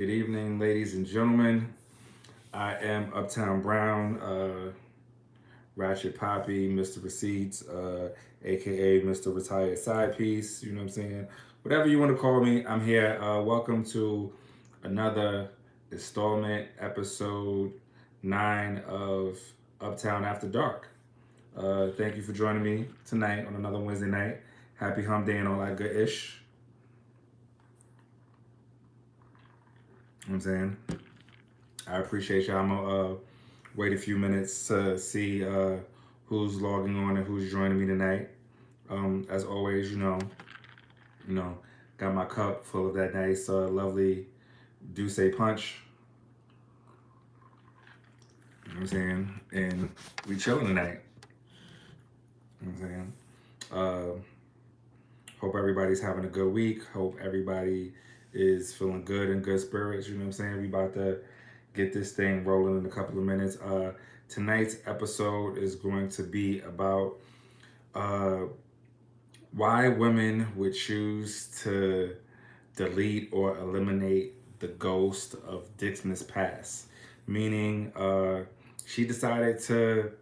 Good evening, ladies and gentlemen. I am Uptown Brown, Ratchet Poppy, Mr. Receipts, aka Mr. Retired Side Piece. You know what I'm saying? Whatever you want to call me, I'm here. Welcome to another installment, episode 9 of Uptown After Dark. Thank you for joining me tonight on another Wednesday night. Happy Hump Day and all that good ish. You know what I'm saying? I appreciate y'all. I'm gonna wait a few minutes to see who's logging on and who's joining me tonight. As always, you know, got my cup full of that nice, lovely Douce Punch. You know what I'm saying? And we chilling tonight. You know what I'm saying? Hope everybody's having a good week. Hope everybody is feeling good and good spirits. You know what I'm saying? We about to get this thing rolling in a couple of minutes. Tonight's episode is going to be about uh, why women would choose to delete or eliminate the ghost of Dickmas past. Meaning, she decided to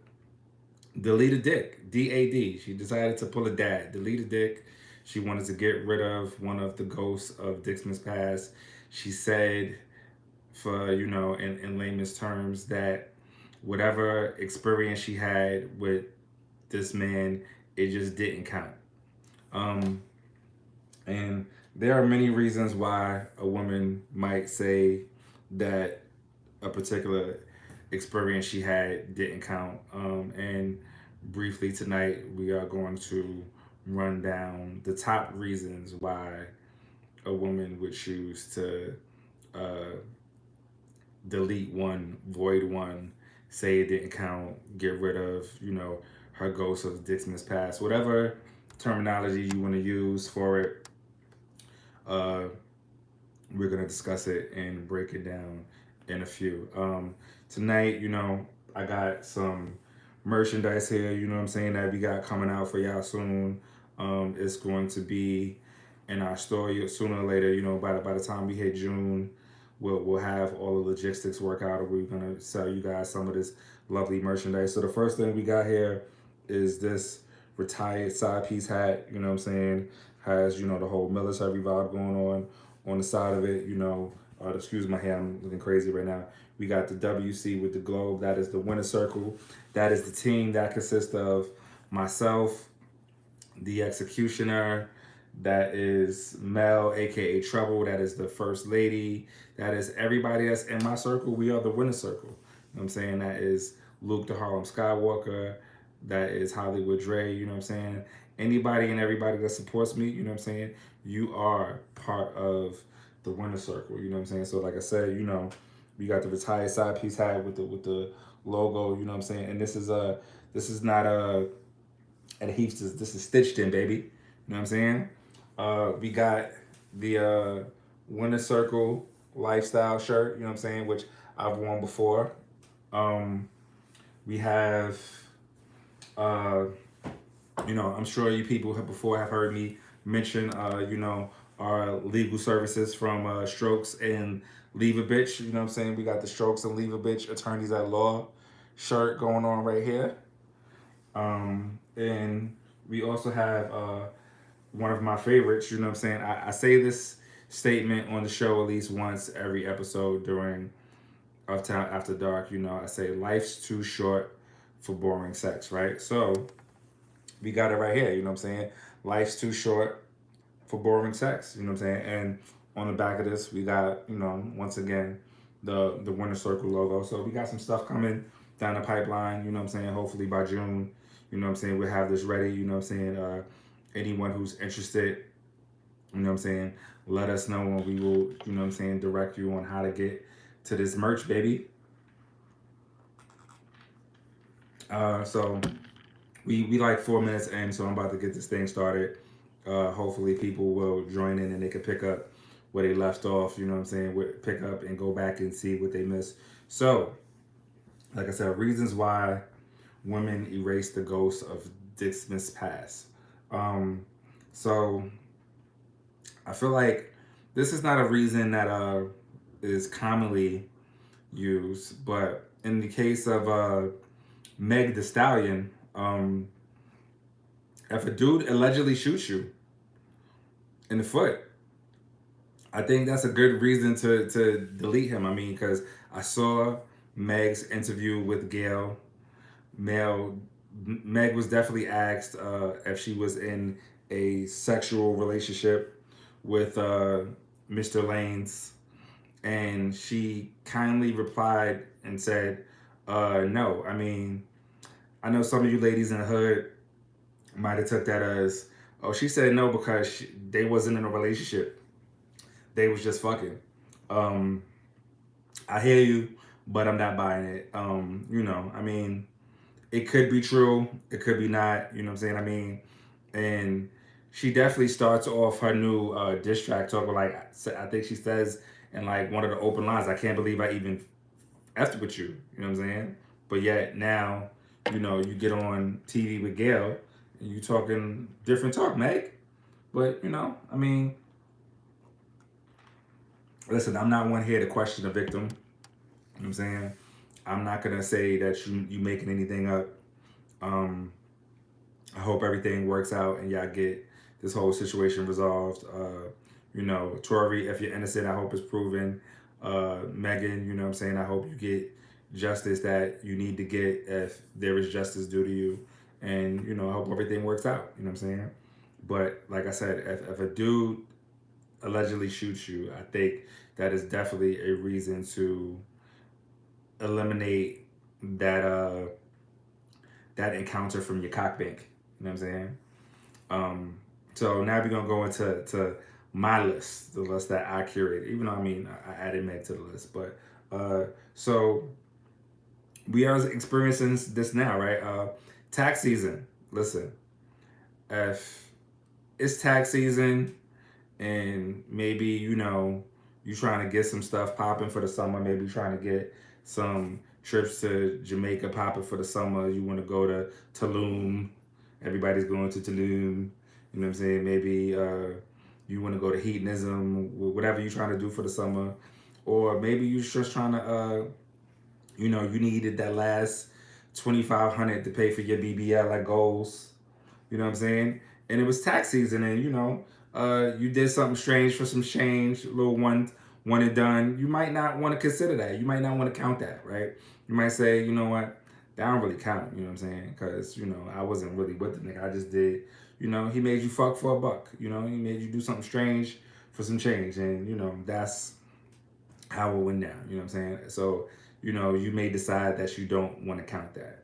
delete a dick, DAD. She decided to pull a dad, delete a dick. She wanted to get rid of one of the ghosts of Dickmas past. She said, for in layman's terms, that whatever experience she had with this man, it just didn't count. Um, and there are many reasons why a woman might say that a particular experience she had didn't count. And briefly tonight, we are going to run down the top reasons why a woman would choose to uh, delete one, void one, say it didn't count, get rid of, her ghost of Dixman's past, whatever terminology you want to use for it. Uh, we're gonna discuss it and break it down in a few. Tonight, I got some merchandise here. You know what I'm saying, that we got coming out for y'all soon. It's going to be in our store sooner or later. By the time we hit June, we'll have all the logistics work out, and we're gonna sell you guys some of this lovely merchandise. So the first thing we got here is this retired side piece hat. You know what I'm saying? Has the whole military vibe going on the side of it. Excuse my hair, I'm looking crazy right now. We got the WC with the globe. That is the winner circle. That is the team that consists of myself, the executioner. That is Mel, aka Trouble. That is the first lady. That is everybody that's in my circle. We are the winner circle. You know what I'm saying? That is Luke the Harlem Skywalker. That is Hollywood Dre. You know what I'm saying? Anybody and everybody that supports me, you know what I'm saying? You are part of the winner circle. You know what I'm saying? So like I said, we got the retired side piece hat with the logo. You know what I'm saying? And this is not a adhesive. This is stitched in, baby. You know what I'm saying? We got the winner circle lifestyle shirt. You know what I'm saying? Which I've worn before. We have uh, I'm sure you people have before have heard me mention, our legal services from Strokes and Leave a Bitch. You know what I'm saying? We got the Strokes and Leave a Bitch Attorneys at Law shirt going on right here. And we also have one of my favorites. You know what I'm saying? I say this statement on the show at least once every episode during Uptown After Dark. I say life's too short for boring sex, right? So we got it right here. You know what I'm saying? Life's too short for boring sex. You know what I'm saying? And on the back of this, we got, once again, the Winter Circle logo. So we got some stuff coming down the pipeline. You know what I'm saying? Hopefully by June, you know what I'm saying, we'll have this ready. You know what I'm saying? Anyone who's interested, you know what I'm saying, let us know, and we will, you know what I'm saying, direct you on how to get to this merch, baby. So we like 4 minutes in, so I'm about to get this thing started. Hopefully people will join in and they can pick up where they left off, you know what I'm saying, pick up and go back and see what they missed. So, like I said, reasons why women erase the ghost of Dickmas past. So I feel like this is not a reason that is commonly used. But in the case of Meg the Stallion, if a dude allegedly shoots you in the foot, I think that's a good reason to delete him. I mean, because I saw Meg's interview with Gail. Meg was definitely asked if she was in a sexual relationship with Mr. Lanes, and she kindly replied and said, "No. I mean, I know some of you ladies in the hood might have took that as, oh, she said no because they wasn't in a relationship. They was just fucking. Um, I hear you, but I'm not buying it. I mean, it could be true, it could be not. You know what I'm saying? I mean, and she definitely starts off her new diss track talking like I think she says in like one of the open lines, I can't believe I even effed with you. You know what I'm saying? But yet now, you get on TV with Gail and you talking different talk, Meg. But I mean, listen, I'm not one here to question the victim. You know what I'm saying? I'm not gonna say that you making anything up. Um, I hope everything works out and y'all get this whole situation resolved. Tori, if you're innocent, I hope it's proven. Megan, you know what I'm saying? I hope you get justice that you need to get if there is justice due to you. And, I hope everything works out. You know what I'm saying? But like I said, if a dude allegedly shoots you, I think that is definitely a reason to eliminate that encounter from your cock bank. You know what I'm saying? So now we're gonna go into my list, the list that I curated. Even though I added Meg to the list, but so we are experiencing this now, right? Tax season. Listen, if it's tax season and maybe you trying to get some stuff popping for the summer, maybe trying to get some trips to Jamaica popping for the summer. You want to go to Tulum. Everybody's going to Tulum. You know what I'm saying? Maybe you want to go to hedonism, whatever you're trying to do for the summer. Or maybe you're just trying to, you needed that last $2,500 to pay for your BBL like goals. You know what I'm saying? And it was tax season, and you did something strange for some change, a little one and done. You might not want to consider that. You might not want to count that, right? You might say, you know what, that don't really count. You know what I'm saying? Because I wasn't really with the nigga. I just did. He made you fuck for $1. He made you do something strange for some change, and that's how it went down. You know what I'm saying? So you may decide that you don't want to count that.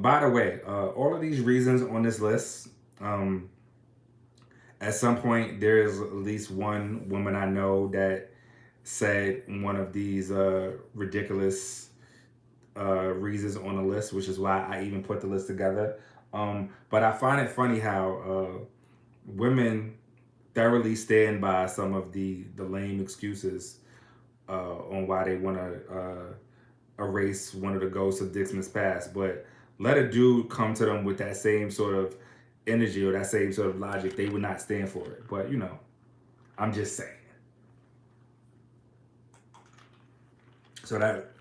By the way, all of these reasons on this list, at some point there is at least one woman I know that said one of these ridiculous reasons on the list, which is why I even put the list together. But I find it funny how women thoroughly stand by some of the lame excuses on why they want to erase one of the ghosts of Dickmas past, but let a dude come to them with that same sort of energy or that same sort of logic, they would not stand for it. But I'm just saying. So that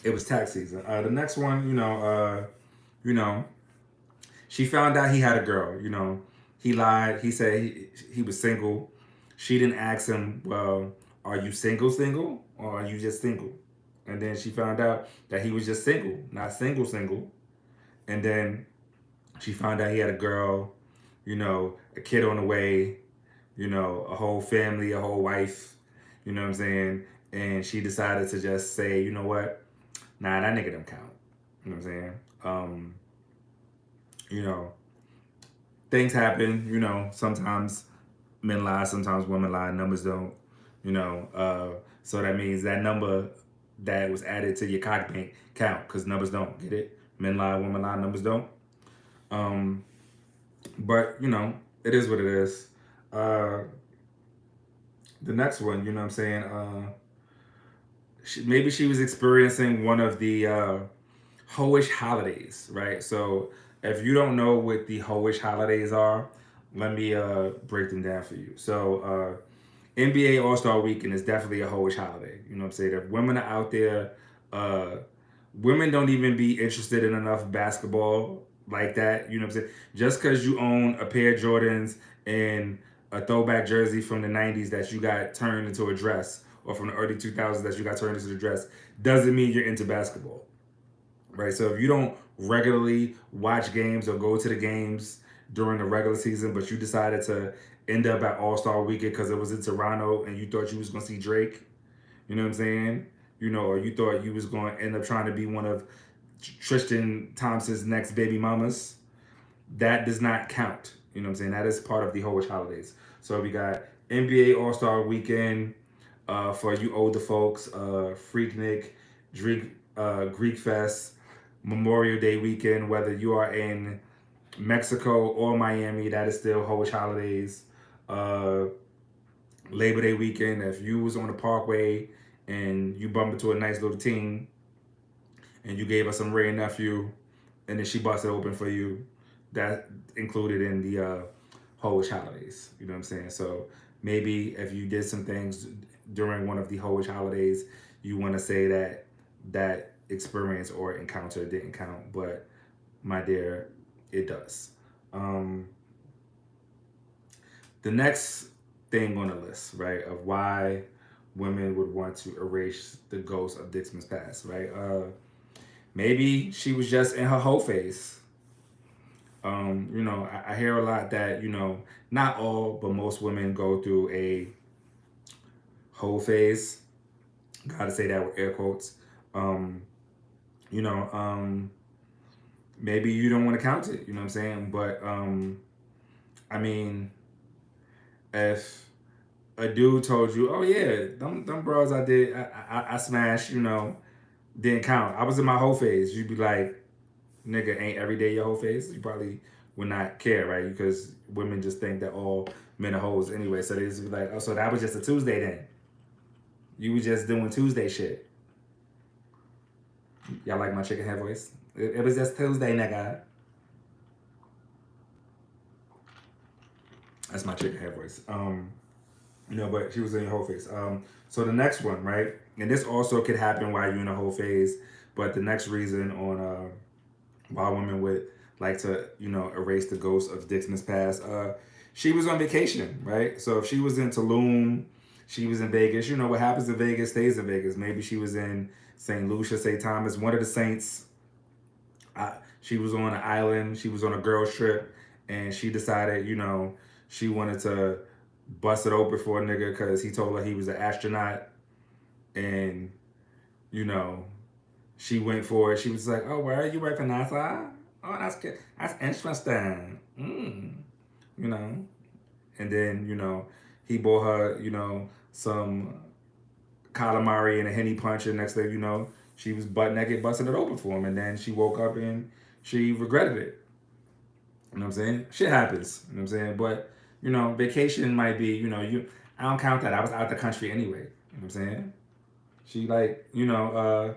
it was tax season. The next one, she found out he had a girl. He lied. He said he was single. She didn't ask him, well, are you single, or are you just single? And then she found out that he was just single, not single. And then she found out he had a girl, a kid on the way, a whole family, a whole wife, you know what I'm saying? And she decided to just say, you know what? Nah, that nigga don't count. You know what I'm saying? Things happen, sometimes men lie, sometimes women lie, numbers don't, so that means that number that was added to your cock bank count, because numbers don't. Get it? Men lie, women lie, numbers don't. But it is what it is. The next one, you know what I'm saying? Maybe she was experiencing one of the hoish holidays, right? So if you don't know what the hoish holidays are, let me break them down for you. So NBA All-Star Weekend is definitely a hoish holiday. You know what I'm saying? If women are out there, uh, women don't even be interested in enough basketball like that. You know what I'm saying? Just because you own a pair of Jordans and a throwback jersey from the 90s that you got turned into a dress, or from the early 2000s that you got turned into a dress, doesn't mean you're into basketball. Right? So if you don't regularly watch games or go to the games during the regular season, but you decided to end up at All Star Weekend because it was in Toronto and you thought you was gonna see Drake, you know what I'm saying? You know, or you thought you was going to end up trying to be one of Tristan Thompson's next baby mamas, that does not count. You know what I'm saying? That is part of the Hoish holidays. So we got NBA All Star Weekend for you older folks, Freaknik, Greek Fest, Memorial Day weekend, whether you are in Mexico or Miami, that is still Hoish holidays. Uh, Labor Day weekend, if you was on the Parkway and you bumped into a nice little teen and you gave her some Ray Nephew and then she busted open for you, that included in the Hoish holidays. You know what I'm saying? So maybe if you did some things during one of the Hoish holidays, you want to say that that experience or encounter didn't count, but my dear, it does. The next thing on the list, right, of why women would want to erase the ghost of Dickmas past, right? Maybe she was just in her hoe phase. You know, I hear a lot that, you know, not all, but most women go through a hoe phase. Gotta say that with air quotes. Um, you know, maybe you don't want to count it, you know what I'm saying? But I mean, if a dude told you, "Oh yeah, them bros I did, I smashed," you know, didn't count. I was in my whole phase. You'd be like, "Nigga, ain't every day your whole phase?" You probably would not care, right? Because women just think that all men are hoes anyway. So they just be like, "Oh, so that was just a Tuesday then? You were just doing Tuesday shit." Y'all like my chicken head voice? It was just Tuesday, nigga. That's my chicken head voice. You know, but she was in your whole phase. So the next one, right? And this also could happen while you're in a whole phase, but the next reason on why women would like to, you know, erase the ghost of Dickmas past, she was on vacation, right? So if she was in Tulum, she was in Vegas. You know what happens in Vegas stays in Vegas. Maybe she was in St. Lucia, St. Thomas, one of the saints. She was on an island. She was on a girls trip, and she decided, you know, she wanted to bust it open for a nigga because he told her he was an astronaut, and you know, she went for it. She was like, "Oh, where are you working, NASA? Oh, that's good. That's interesting." You know, and then you know, he bought her, you know, some calamari and a henny punch, and next thing you know, she was butt naked busting it open for him, and then she woke up and she regretted it. You know what I'm saying? Shit happens. You know what I'm saying? But you know, vacation might be, you know, you. I don't count that. I was out the country anyway. You know what I'm saying? She like, you know,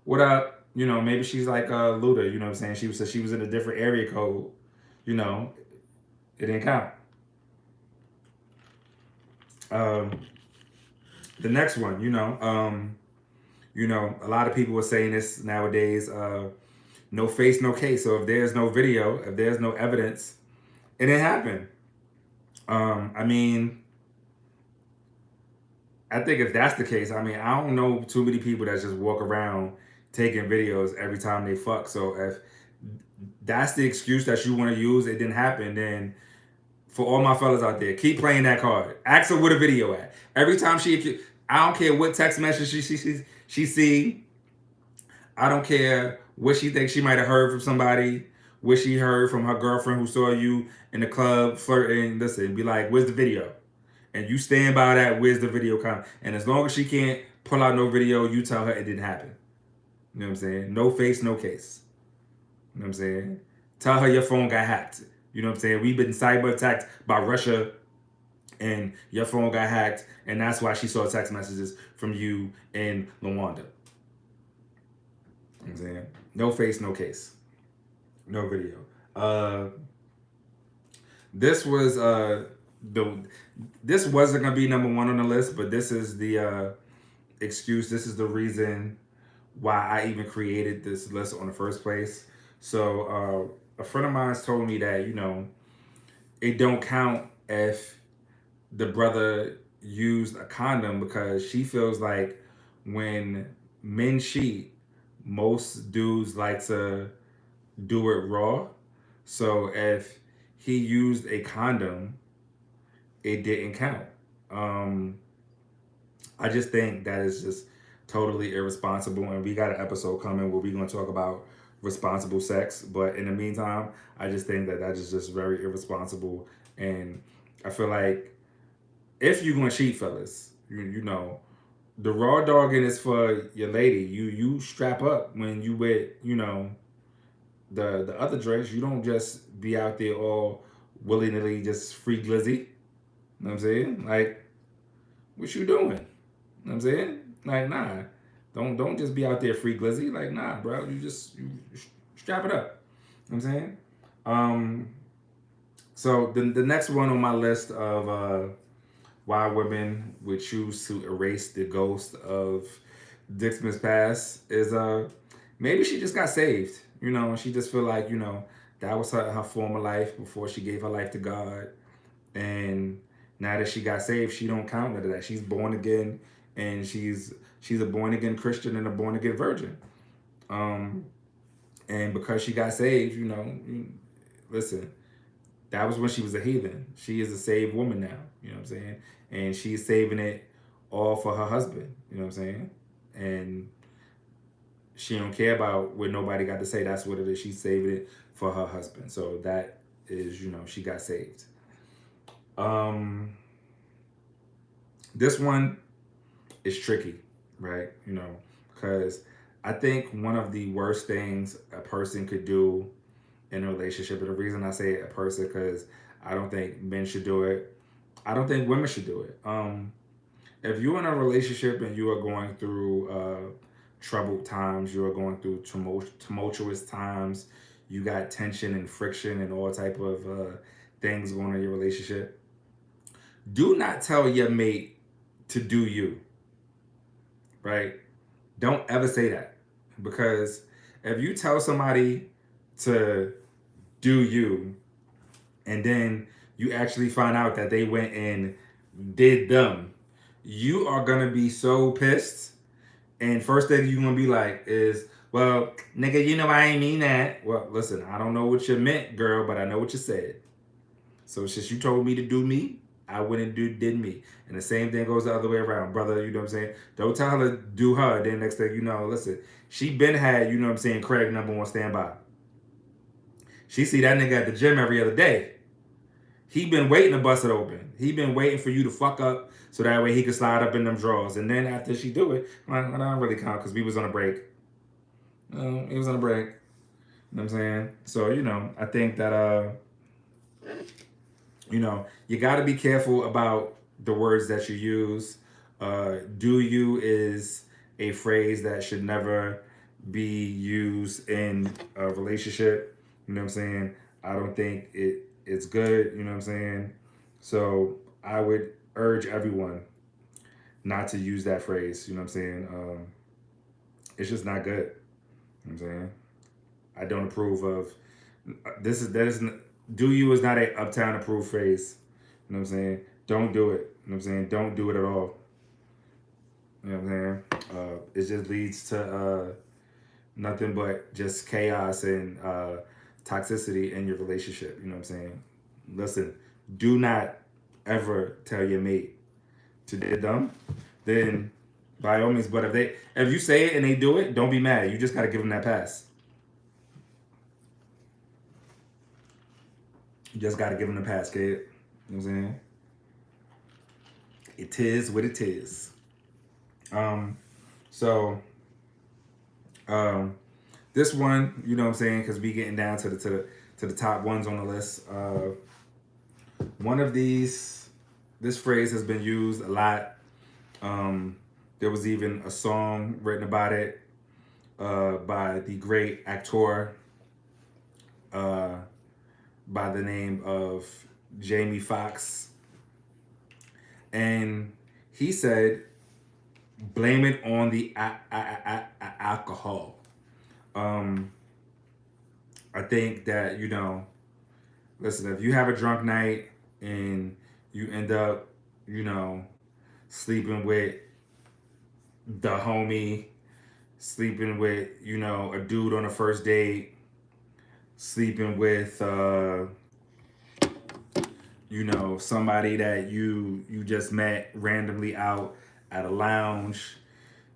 what up? You know, maybe she's like Luda. You know what I'm saying? She was in a different area code. You know, it didn't count. Um, the next one, you know, a lot of people are saying this nowadays. No face, no case. So if there's no video, if there's no evidence, it didn't happen. I mean, I think if that's the case, I mean, I don't know too many people that just walk around taking videos every time they fuck. So if that's the excuse that you want to use, it didn't happen, then for all my fellas out there, keep playing that card. Ask her where the video at. Every time I don't care what text message she see. I don't care what she thinks she might have heard from somebody, what she heard from her girlfriend who saw you in the club flirting. Listen, be like, where's the video? And you stand by that, where's the video come? And as long as she can't pull out no video, you tell her it didn't happen. You know what I'm saying? No face, no case. You know what I'm saying? Tell her your phone got hacked. You know what I'm saying? We've been cyber attacked by Russia and your phone got hacked, and that's why she saw text messages from you and Lawanda. You know what I'm saying? No face, no case. No video. This was the this wasn't gonna be number one on the list, but this is the excuse. This is the reason why I even created this list on the first place. So a friend of mine told me that it don't count if the brother used a condom because she feels like when men cheat, most dudes like to do it raw. So if he used a condom, it didn't count. Um, I just think that is just totally irresponsible. And we got an episode coming where we're going to talk about responsible sex. But in the meantime, I just think that that is just very irresponsible. And I feel like if you're going to cheat, fellas, you know, the raw dogging is for your lady. You strap up when you with, the other drinks. You don't just be out there all willy nilly just free glizzy. You know what I'm saying? Like, what you doing? You know what I'm saying? Like, nah. Don't just be out there free glizzy. Like, nah, bro. You strap it up. You know what I'm saying? Um, so the next one on my list of why women would choose to erase the ghost of Dickmas past is maybe she just got saved. And she just feel like, that was her former life before she gave her life to God. And now that she got saved, she don't count into that. She's born again, and she's a born again Christian and a born again virgin. Um, and because she got saved, listen, that was when she was a heathen. She is a saved woman now. You know what I'm saying? And she's saving it all for her husband. You know what I'm saying? And she don't care about what nobody got to say. That's what it is. She's saving it for her husband. So that is, she got saved. This one is tricky, right? Because I think one of the worst things a person could do in a relationship, and the reason I say a person, because I don't think men should do it. I don't think women should do it. If you're in a relationship and you are going through troubled times, you are going through tumultuous times, you got tension and friction and all type of things going on in your relationship, do not tell your mate to do you, right? Don't ever say that, because if you tell somebody to do you and then you actually find out that they went and did them, you are gonna be so pissed. And first thing you're gonna be like is, well, nigga, I ain't mean that. Well, listen, I don't know what you meant, girl, but I know what you said. So since you told me to do me, I went and did me. And the same thing goes the other way around, brother. You know what I'm saying? Don't tell her to do her. Then next thing you know, listen, she been had, Craig #1 standby. She see that nigga at the gym every other day. He been waiting to bust it open. He been waiting for you to fuck up so that way he could slide up in them drawers. And then after she do it, I don't really count because we was on a break. He was on a break. You know what I'm saying? So, I think that, you got to be careful about the words that you use. Do you is a phrase that should never be used in a relationship. You know what I'm saying? I don't think it's good. You know what I'm saying? So I would urge everyone not to use that phrase. You know what I'm saying? It's just not good. You know what I'm saying? I don't approve of do you is not a Uptown approved phrase. You know what I'm saying? Don't do it. You know what I'm saying? Don't do it at all. You know what I'm saying? It just leads to nothing but just chaos and toxicity in your relationship. You know what I'm saying? Listen, do not ever tell your mate to do them. Then by all means, but if you say it and they do it, don't be mad. You just gotta give them that pass. You just gotta give them the pass, kid. You know what I'm saying? It is what it is. So this one, you know what I'm saying, because we getting down to the top ones on the list. One of this phrase has been used a lot. There was even a song written about it by the great actor by the name of Jamie Foxx. And he said, blame it on the alcohol. Um, I think that, listen, if you have a drunk night and you end up, you know, sleeping with the homie, sleeping with, a dude on a first date, sleeping with, somebody that you just met randomly out at a lounge,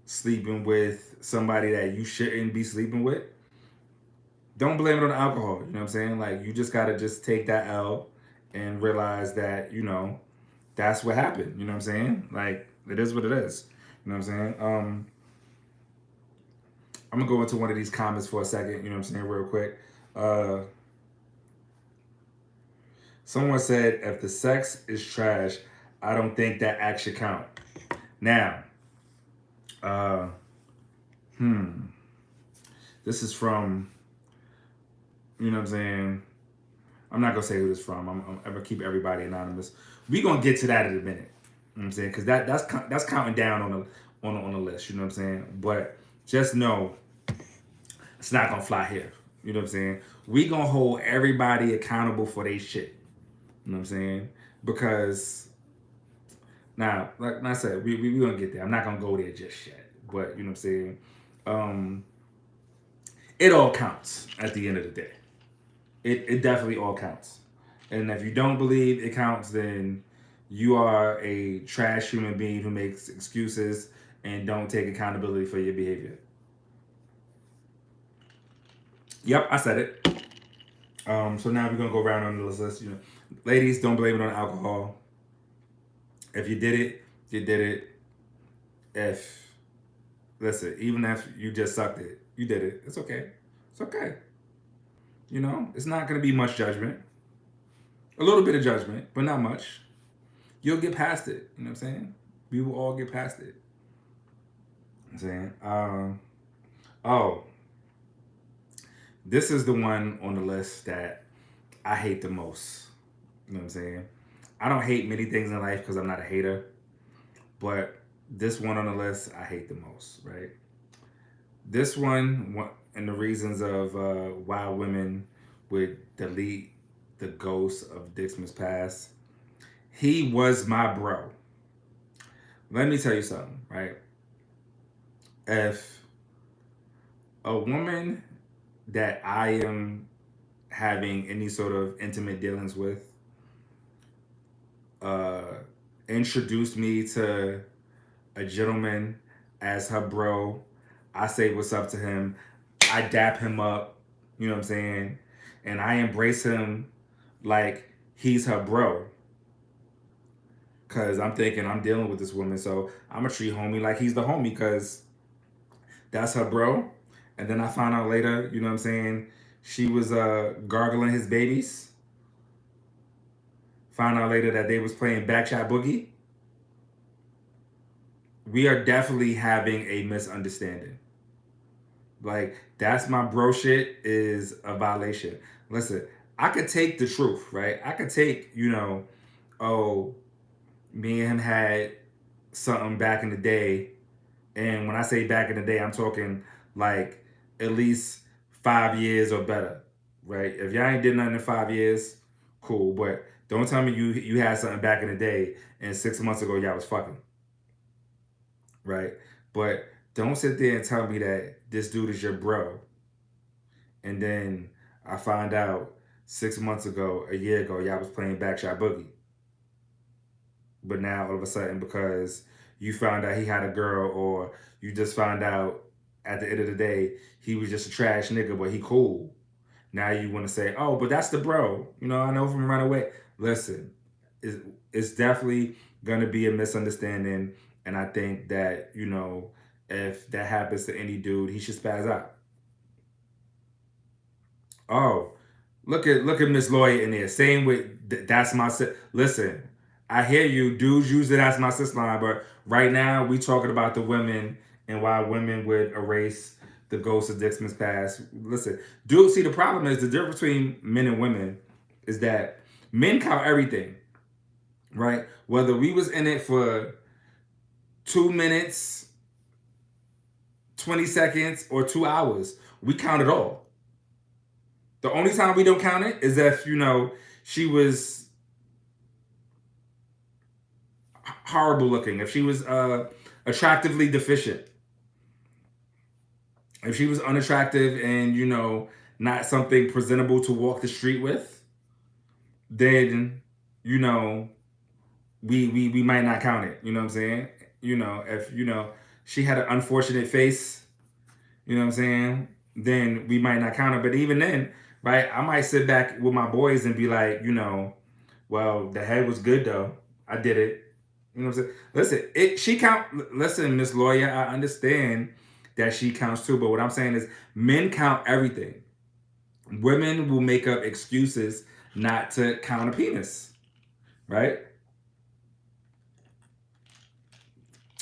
sleeping with somebody that you shouldn't be sleeping with, don't blame it on the alcohol. You know what I'm saying? Like, you just gotta just take that L and realize that, that's what happened. You know what I'm saying? Like, it is what it is. You know what I'm saying? I'm gonna go into one of these comments for a second, you know what I'm saying, real quick. Uh Someone said, if the sex is trash, I don't think that act should count. Now, uh, this is from, you know what I'm saying? I'm not gonna say who this is from. I'm gonna keep everybody anonymous. We gonna get to that in a minute. You know what I'm saying? Because that's counting down on the list. You know what I'm saying? But just know it's not gonna fly here. You know what I'm saying? We gonna hold everybody accountable for their shit. You know what I'm saying? Because now, like I said, we gonna get there. I'm not gonna go there just yet. But you know what I'm saying? Um, it all counts at the end of the day. It definitely all counts. And if you don't believe it counts, then you are a trash human being who makes excuses and don't take accountability for your behavior. Yep, I said it. So now we're gonna go around on this list. Ladies, don't blame it on alcohol. If you did it, you did it. If Listen, even if you just sucked it, you did it. It's okay. It's okay. It's not gonna be much judgment. A little bit of judgment, but not much. You'll get past it. You know what I'm saying? We will all get past it. You know what I'm saying? Oh, this is the one on the list that I hate the most. You know what I'm saying? I don't hate many things in life because I'm not a hater, but this one on the list I hate the most, right? This one, and the reasons of why women would delete the ghost of Dickmas past. He was my bro. Let me tell you something, right? If a woman that I am having any sort of intimate dealings with uh, introduced me to a gentleman as her bro, I say what's up to him. I dap him up, you know what I'm saying? And I embrace him like he's her bro. Cause I'm thinking I'm dealing with this woman, so I'm gonna treat homie like he's the homie, cause that's her bro. And then I found out later, you know what I'm saying, she was gargling his babies. Found out later that they was playing Backshot Boogie. We are definitely having a misunderstanding. Like, that's my bro shit is a violation. Listen, I could take the truth, right? I could take, oh, me and him had something back in the day. And when I say back in the day, I'm talking like at least 5 years or better, right? If y'all ain't did nothing in 5 years, cool. But don't tell me you had something back in the day and 6 months ago y'all was fucking, right? But don't sit there and tell me that this dude is your bro. And then I find out 6 months ago, a year ago, y'all was playing Backshot Boogie. But now all of a sudden, because you found out he had a girl, or you just found out at the end of the day he was just a trash nigga, but he cool. Now you want to say, oh, but that's the bro. I know from Runaway. Listen, it's definitely gonna be a misunderstanding, and I think that if that happens to any dude, he should spaz out. Oh, look at Miss Lawyer in there. Same with that's my sis. Listen, I hear you. Dudes use it as my sis line, but right now we talking about the women and why women would erase the ghost of Dickmas past. Listen, dude. See, the problem is the difference between men and women is that men count everything. right? Whether we was in it for 2 minutes, 20 seconds, or 2 hours, we count it all. The only time we don't count it is if, she was horrible looking, if she was attractively deficient, if she was unattractive and, not something presentable to walk the street with, then, you know, we might not count it. You know what I'm saying? If, she had an unfortunate face, you know what I'm saying? Then we might not count it. But even then, right, I might sit back with my boys and be like, well, the head was good though. I did it. You know what I'm saying? Listen, she count. Listen, Miss Lawyer, I understand that she counts too. But what I'm saying is, men count everything. Women will make up excuses not to count a penis, right?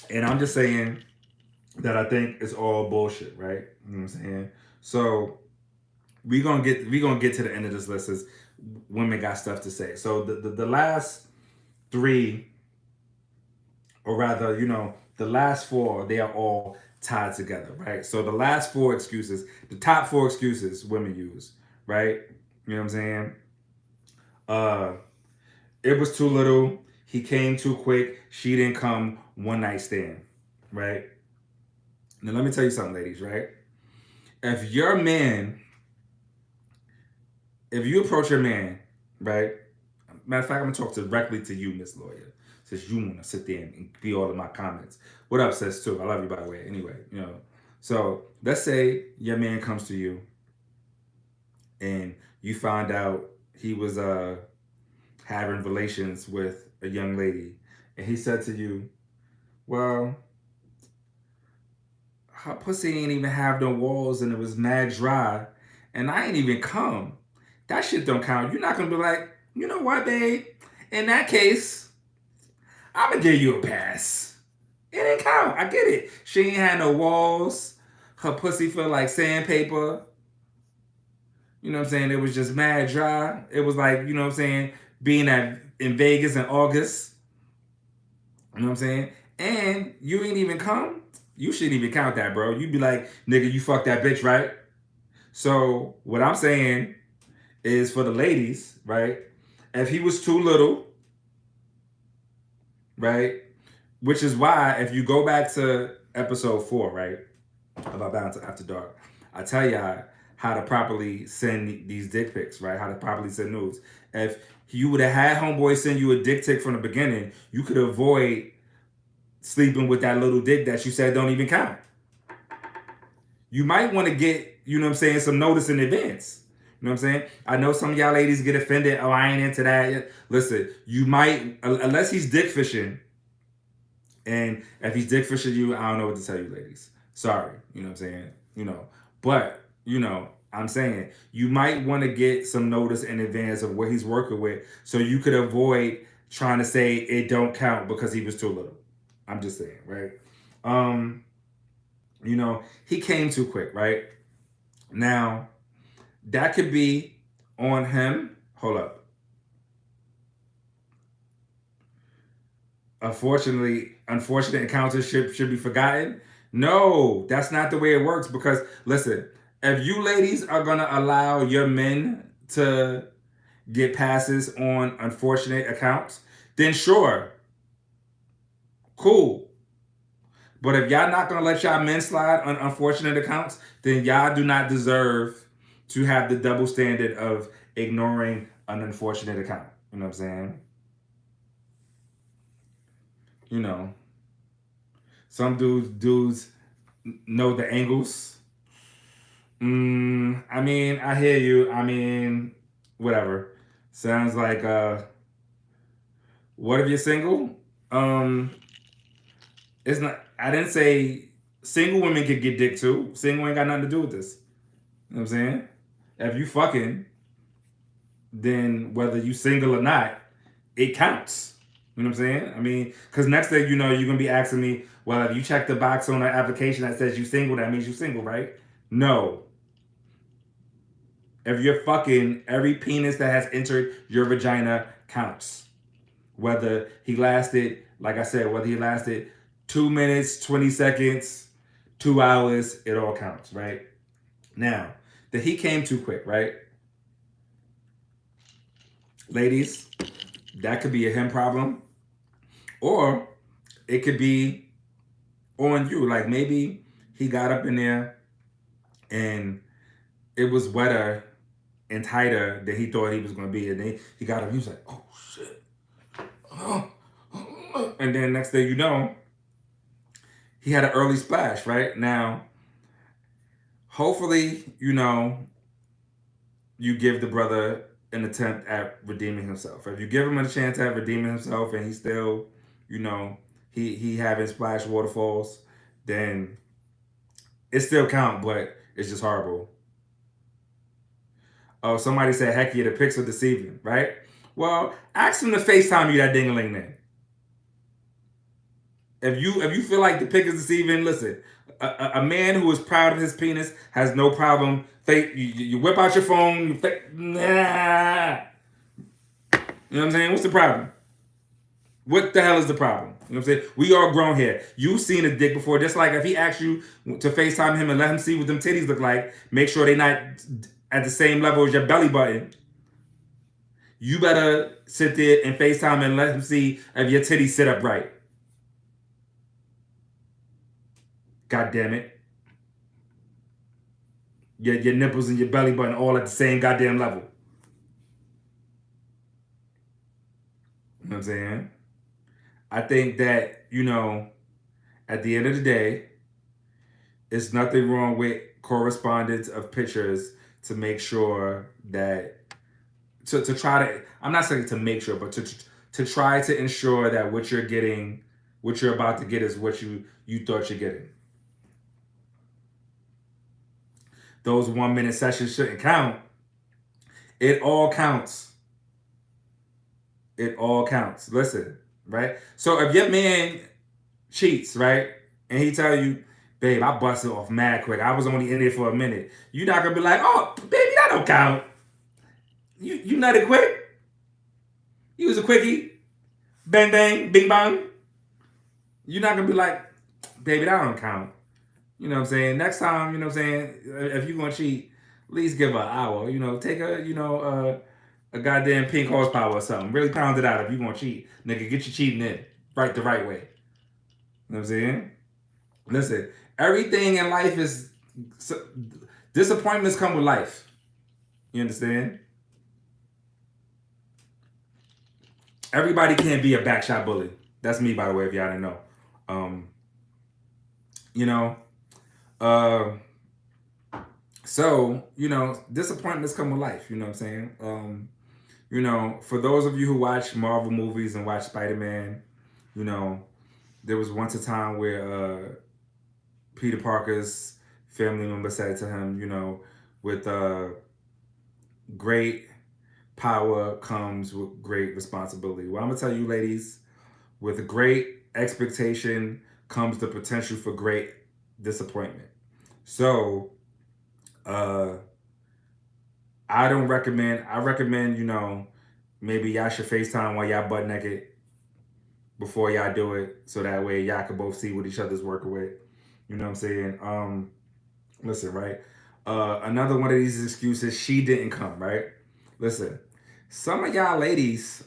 And I'm just saying that I think it's all bullshit, right? You know what I'm saying? So we gonna get to the end of this list as women got stuff to say. So the last three, or rather, the last four, they are all tied together, right? So the last four excuses, the top four excuses women use, right? You know what I'm saying? Uh, it was too little. He came too quick. She didn't come. One night stand, right? Now let me tell you something, ladies, right? If your man, if you approach your man, right? Matter of fact, I'm gonna talk directly to you, Miss Lawyer, since you wanna sit there and be all of my comments. What up, sis? Too. I love you, by the way. Anyway, So let's say your man comes to you, and you find out he was having relations with a young lady, and he said to you, "Well, her pussy ain't even have no walls, and it was mad dry, and I ain't even come. That shit don't count." You're not gonna be like, "You know what, babe? In that case, I'm gonna give you a pass. It didn't count. I get it. She ain't had no walls. Her pussy felt like sandpaper. You know what I'm saying? It was just mad dry. It was like, you know what I'm saying, being in Vegas in August. You know what I'm saying? And you ain't even come. You shouldn't even count that, bro. You'd be like, nigga, you fucked that bitch, right?" So what I'm saying is, for the ladies, right? If he was too little, right? Which is why, if you go back to episode 4, right, about Balance After Dark, I tell y'all how to properly send these dick pics, right? How to properly send nudes. If you would have had homeboy send you a dick pic from the beginning, you could avoid sleeping with that little dick that you said don't even count. You might want to get, you know what I'm saying, some notice in advance. You know what I'm saying? I know some of y'all ladies get offended. "Oh, I ain't into that yet." Listen, you might, unless he's dick fishing, and if he's dick fishing you, I don't know what to tell you, ladies. Sorry, you know what I'm saying? But, I'm saying you might want to get some notice in advance of what he's working with, so you could avoid trying to say it don't count because he was too little. I'm just saying, right? He came too quick, right? Now, that could be on him. Hold up. Unfortunate encounters should be forgotten. No, that's not the way it works. Because listen, if you ladies are gonna allow your men to get passes on unfortunate accounts, then sure, cool. But if y'all not gonna let y'all men slide on unfortunate accounts, then y'all do not deserve to have the double standard of ignoring an unfortunate account. You know what I'm saying? You know, some dudes know the angles. I mean, I hear you. I mean, whatever. Sounds like what if you're single? It's not. I didn't say single women could get dick too. Single ain't got nothing to do with this. You know what I'm saying? If you fucking, then whether you single or not, it counts. You know what I'm saying? I mean, because next thing you know, you're gonna be asking me, well, if you check the box on an application that says you single, that means you single, right? No. If you're fucking, every penis that has entered your vagina counts. Whether he lasted, like I said, whether he lasted 2 minutes, 20 seconds, 2 hours, it all counts, right? Now, that he came too quick, right? Ladies, that could be a him problem, or it could be on you. Like maybe he got up in there and it was wetter and tighter than he thought he was going to be. And then he got up, he was like, oh shit. And then next thing you know, he had an early splash, right? Now, hopefully, you give the brother an attempt at redeeming himself. If you give him a chance at redeeming himself and he still, he having splash waterfalls, then it still count, but it's just horrible. Oh, somebody said, heck yeah, the pics are deceiving, right? Well, ask him to FaceTime you that ding-a-ling then. If you feel like the pic is deceiving, listen, a man who is proud of his penis has no problem. You whip out your phone, nah. You know what I'm saying? What's the problem? What the hell is the problem? You know what I'm saying? We all grown here. You've seen a dick before. Just like if he asked you to FaceTime him and let him see what them titties look like, make sure they're not at the same level as your belly button. You better sit there and FaceTime and let him see if your titties sit up right. God damn it. Your nipples and your belly button all at the same goddamn level. You know what I'm saying? I think that, at the end of the day, it's nothing wrong with correspondence of pictures to make sure that, to try to, I'm not saying to make sure, but to try to ensure that what you're getting, what you're about to get is what you thought you're getting. Those 1 minute sessions shouldn't count. It all counts. It all counts. Listen, right? So if your man cheats, right, and he tell you, babe, I busted off mad quick. I was only in there for a minute. You're not gonna be like, oh, baby, that don't count. You nutted quick. You was a quickie. Bang, bang, bing, bang. You're not gonna be like, baby, that don't count. You know what I'm saying? Next time, you know what I'm saying, if you're gonna cheat, at least give her an hour. Take a goddamn pink horsepower or something. Really pound it out if you're gonna cheat. Nigga, get your cheating in. Right the right way. You know what I'm saying? Listen, everything in life is, disappointments come with life. You understand? Everybody can't be a backshot bully. That's me, by the way, if y'all didn't know. So, disappointments come with life. You know what I'm saying? For those of you who watch Marvel movies and watch Spider-Man, there was once a time where Peter Parker's family member said to him, with great power comes with great responsibility. Well, I'm going to tell you, ladies, with great expectation comes the potential for great disappointment. So, I recommend, maybe y'all should FaceTime while y'all butt naked before y'all do it, so that way y'all can both see what each other's working with. You know what I'm saying? Listen, right? Another one of these excuses, she didn't come, right? Listen, some of y'all ladies,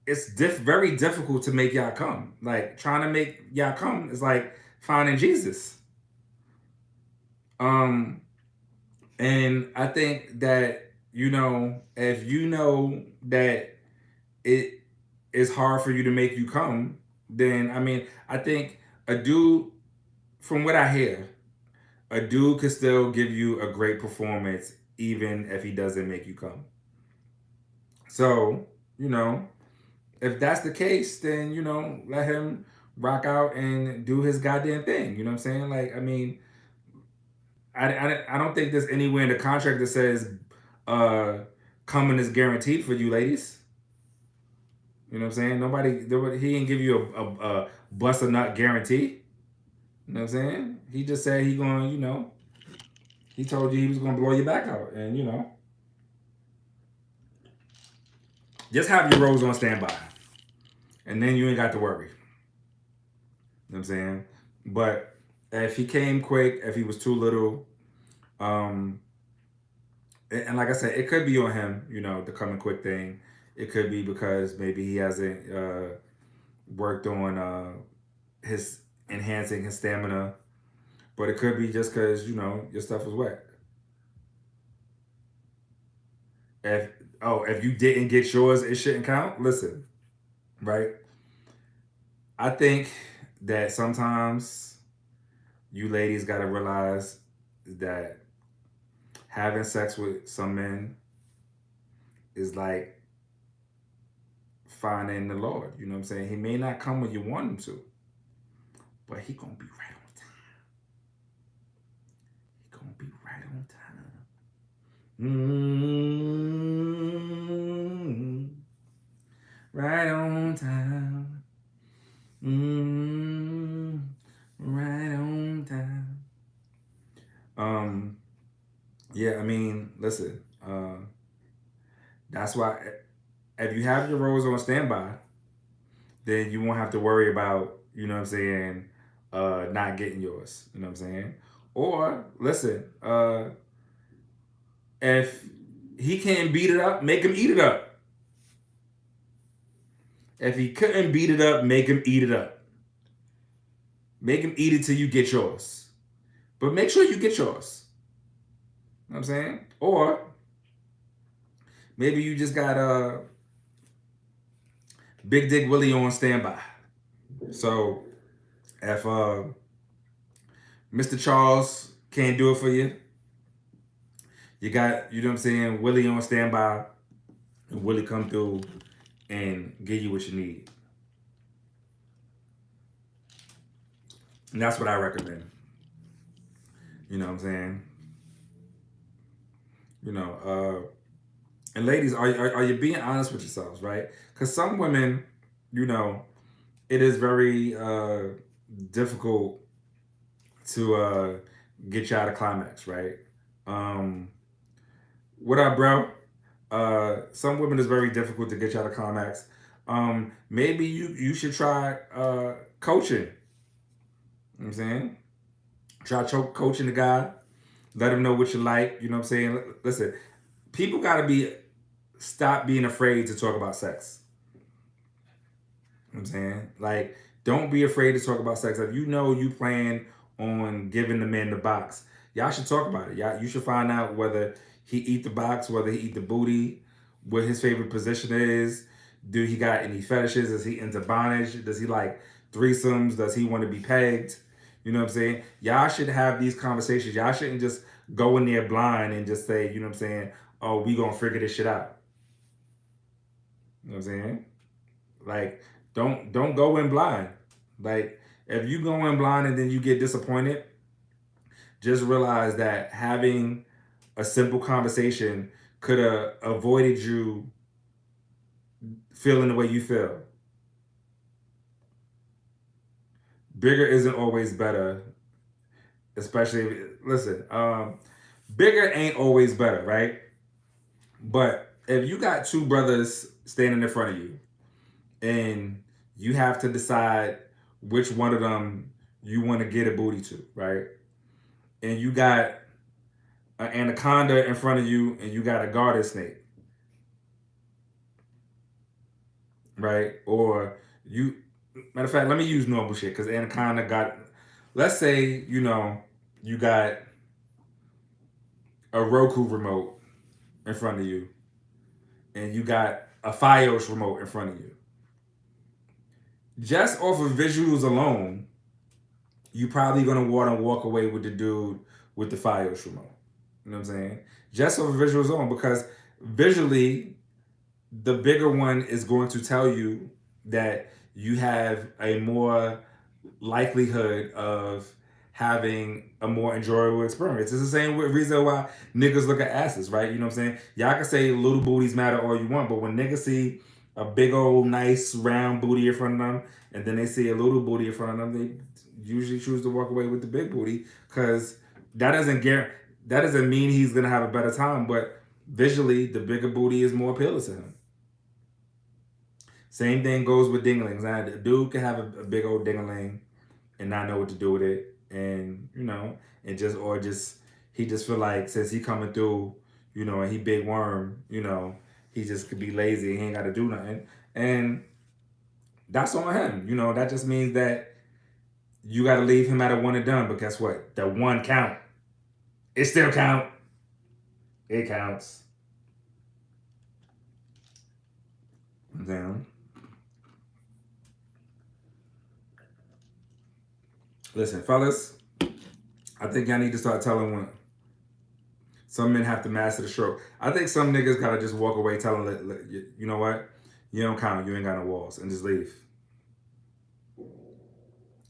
it's very difficult to make y'all come. Like, trying to make y'all come is like finding Jesus. And I think that, if you know that it is hard for you to make you come, then, I think a dude, from what I hear, a dude could still give you a great performance even if he doesn't make you come. So, if that's the case, then, let him rock out and do his goddamn thing. You know what I'm saying? Like, I don't think there's anywhere in the contract that says coming is guaranteed for you ladies. You know what I'm saying? He didn't give you a bust a nut guarantee. You know what I'm saying? He just said he going, he told you he was going to blow your back out. And, just have your rose on standby, and then you ain't got to worry. You know what I'm saying? But if he came quick, if he was too little, um, and like I said, it could be on him, you know, the coming quick thing. It could be because maybe he hasn't worked on his enhancing his stamina, but it could be just because you know your stuff was wet. If if you didn't get yours, it shouldn't count. Listen, right? I think that sometimes you ladies got to realize that having sex with some men is like finding the Lord. You know what I'm saying? He may not come when you want him to, but he gonna be right on time. He gonna be right on time. Right on time. Right on time. Yeah, I mean, listen, that's why if you have your rose on standby, then you won't have to worry about, you know what I'm saying, not getting yours. You know what I'm saying? Or listen, if he can't beat it up, make him eat it up. If he couldn't beat it up, make him eat it up. Make him eat it till you get yours. But make sure you get yours. You know what I'm saying? Or maybe you just got a Big Dick Willie on standby. So if Mr. Charles can't do it for you, you got, you know what I'm saying, Willie on standby, and Willie come through and give you what you need. And that's what I recommend. You know what I'm saying? You know, and ladies, are you being honest with yourselves, right? Because some women, you know, it is very difficult to get you out of climax, right? What up, bro? Some women is very difficult to get you out of climax. Maybe you should try coaching. You know what I'm saying? Try coaching the guy. Let him know what you like. You know what I'm saying? Listen, people gotta stop being afraid to talk about sex. You know what I'm saying? Like, don't be afraid to talk about sex. If you know you plan on giving the man the box, y'all should talk about it. Y'all, you should find out whether he eat the box, whether he eat the booty, what his favorite position is. Do he got any fetishes? Is he into bondage? Does he like threesomes? Does he want to be pegged? You know what I'm saying? Y'all should have these conversations. Y'all shouldn't just go in there blind and just say, you know what I'm saying, oh, we gonna figure this shit out. You know what I'm saying? Like, don't go in blind. Like, if you go in blind and then you get disappointed, just realize that having a simple conversation could have avoided you feeling the way you feel. Bigger isn't always better, especially listen, bigger ain't always better, right? But if you got two brothers standing in front of you and you have to decide which one of them you want to get a booty to, right? And you got an anaconda in front of you and you got a garter snake, right? Or you, matter of fact, let me use normal shit because anaconda got, let's say, you know, you got a Roku remote in front of you and you got a Fios remote in front of you. Just off of visuals alone, you probably gonna want to walk away with the dude with the Fios remote. You know what I'm saying? Just off of visuals alone, because visually, the bigger one is going to tell you that you have a more likelihood of having a more enjoyable experience. It's the same reason why niggas look at asses, right? You know what I'm saying? Y'all can say little booties matter all you want, but when niggas see a big old nice round booty in front of them and then they see a little booty in front of them, they usually choose to walk away with the big booty because that doesn't mean he's gonna have a better time, but visually the bigger booty is more appealing to him. Same thing goes with dinglings. Now, a dude can have a big old dingling and not know what to do with it, and and just he just feel like since he coming through, and he big worm, he just could be lazy. He ain't got to do nothing, and that's on him. That just means that you got to leave him at a one and done. But guess what? The one count. It still count. It counts. Then listen, fellas. I think y'all need to start telling women. Some men have to master the stroke. I think some niggas gotta just walk away, telling, you know what, you don't count. You ain't got no walls, and just leave.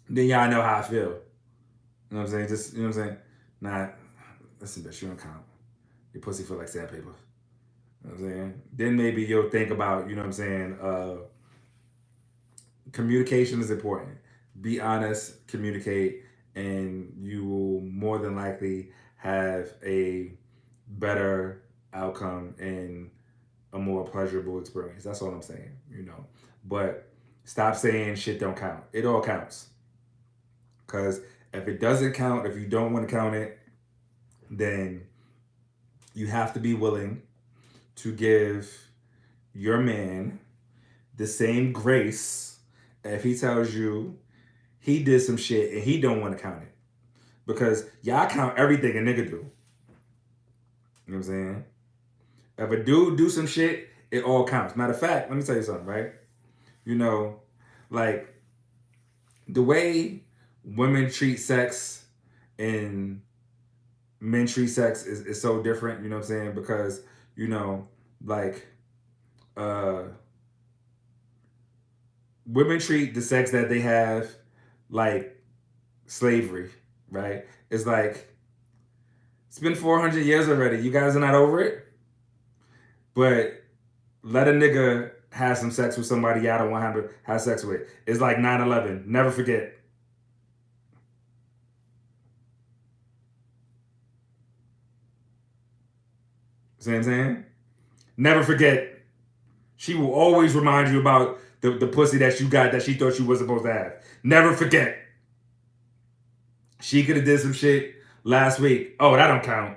Then y'all know how I feel. You know what I'm saying? Just you know what I'm saying. Nah, listen, bitch, you don't count. Your pussy feel like sandpaper. You know what I'm saying? Then maybe you'll think about, you know what I'm saying. Communication is important. Be honest, communicate, and you will more than likely have a better outcome and a more pleasurable experience. That's all I'm saying. But stop saying shit don't count. It all counts. Because if it doesn't count, if you don't want to count it, then you have to be willing to give your man the same grace if he tells you he did some shit and he don't want to count it. Because y'all count everything a nigga do. You know what I'm saying? If a dude do some shit, it all counts. Matter of fact, let me tell you something, right? You know, like the way women treat sex and men treat sex is so different, you know what I'm saying? Because, like uh women treat the sex that they have like slavery, right? It's like it's been 400 years already. You guys are not over it, but let a nigga have some sex with somebody y'all don't want to have sex with. It's like 9/11. Never forget. See what I'm saying? Never forget. She will always remind you about the pussy that you got that she thought you was supposed to have. Never forget. She could have did some shit last week. Oh, that don't count.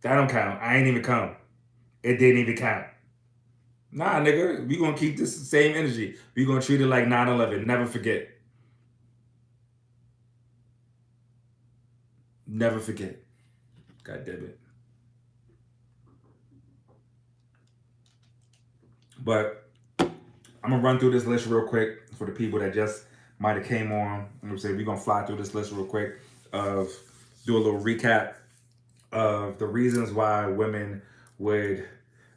That don't count. I ain't even come. It didn't even count. Nah, nigga, we gonna keep this same energy. We gonna treat it like 9/11. Never forget. Never forget. God damn it. But I'm gonna run through this list real quick for the people that just might have came on. I'm saying we're gonna fly through this list real quick of do a little recap of the reasons why women would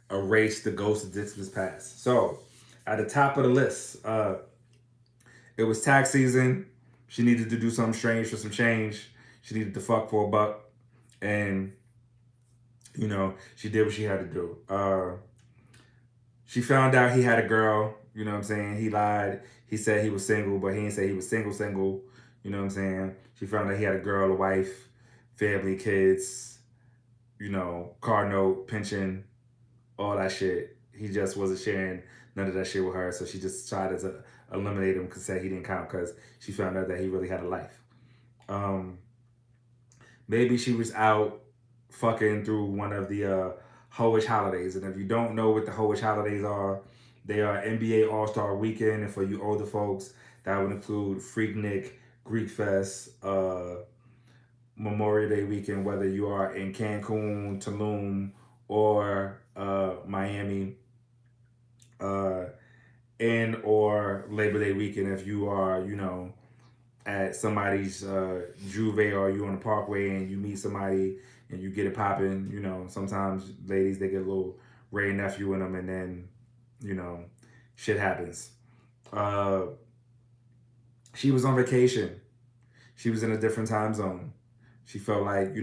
erase the ghost of Dickmas past. So at the top of the list, it was tax season. She needed to do something strange for some change. She needed to fuck for a buck, and she did what she had to do. She found out he had a girl. You know what I'm saying? He lied. He said he was single, but he didn't say he was single. You know what I'm saying? She found out he had a girl, a wife, family, kids, car note, pension, all that shit. He just wasn't sharing none of that shit with her. So she just tried to eliminate him because said he didn't count because she found out that he really had a life. Maybe she was out fucking through one of the Hoish holidays. And if you don't know what the Hoish holidays are, they are NBA All-Star Weekend. And for you older folks, that would include Freaknik, Greek Fest, Memorial Day weekend, whether you are in Cancun, Tulum, or Miami, and or Labor Day weekend if you are, at somebody's Juve or you on the Parkway and you meet somebody and you get it popping. Sometimes ladies they get a little Ray nephew in them, and then shit happens. Uh, she was on vacation. She was in a different time zone. She felt like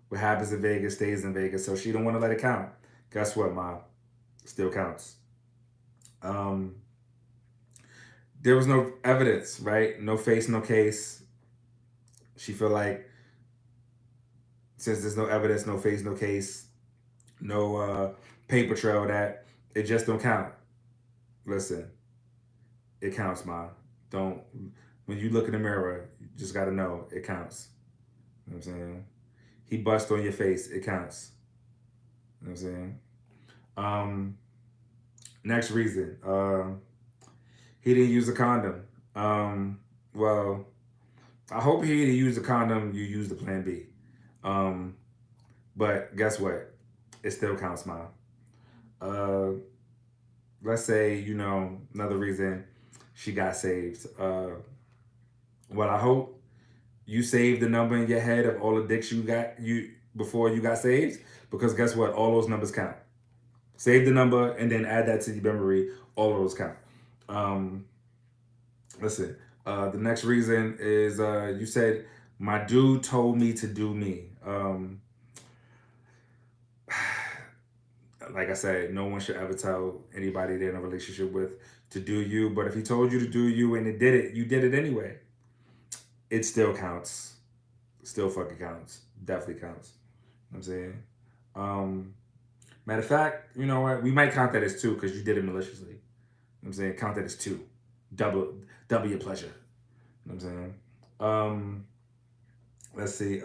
what happens in Vegas stays in Vegas, so she don't want to let it count. Guess what, Ma? Still counts. Um, there was no evidence, right? No face, no case. She felt like since there's no evidence, no face, no case, no paper trail, that It just don't count. Listen, it counts, ma. Don't when you look in the mirror, you just gotta know it counts. You know what I'm saying? He bust on your face, it counts. You know what I'm saying? Um, Next reason. He didn't use a condom. Well, I hope he didn't use a condom, you use the plan B. Um, but guess what? It still counts, ma. Uh, let's say, another reason she got saved. Well, I hope you saved the number in your head of all the dicks you got you before you got saved, because guess what? All those numbers count. Save the number and then add that to your memory. All of those count. Um, Listen, the next reason is you said my dude told me to do me. Like I said, no one should ever tell anybody they're in a relationship with to do you. But if he told you to do you and it did it, you did it anyway. It still counts. Still fucking counts. Definitely counts. You know what I'm saying? Matter of fact, you know what? We might count that as two because you did it maliciously. You know what I'm saying? Count that as two. Double your pleasure. You know what I'm saying? Um, let's see.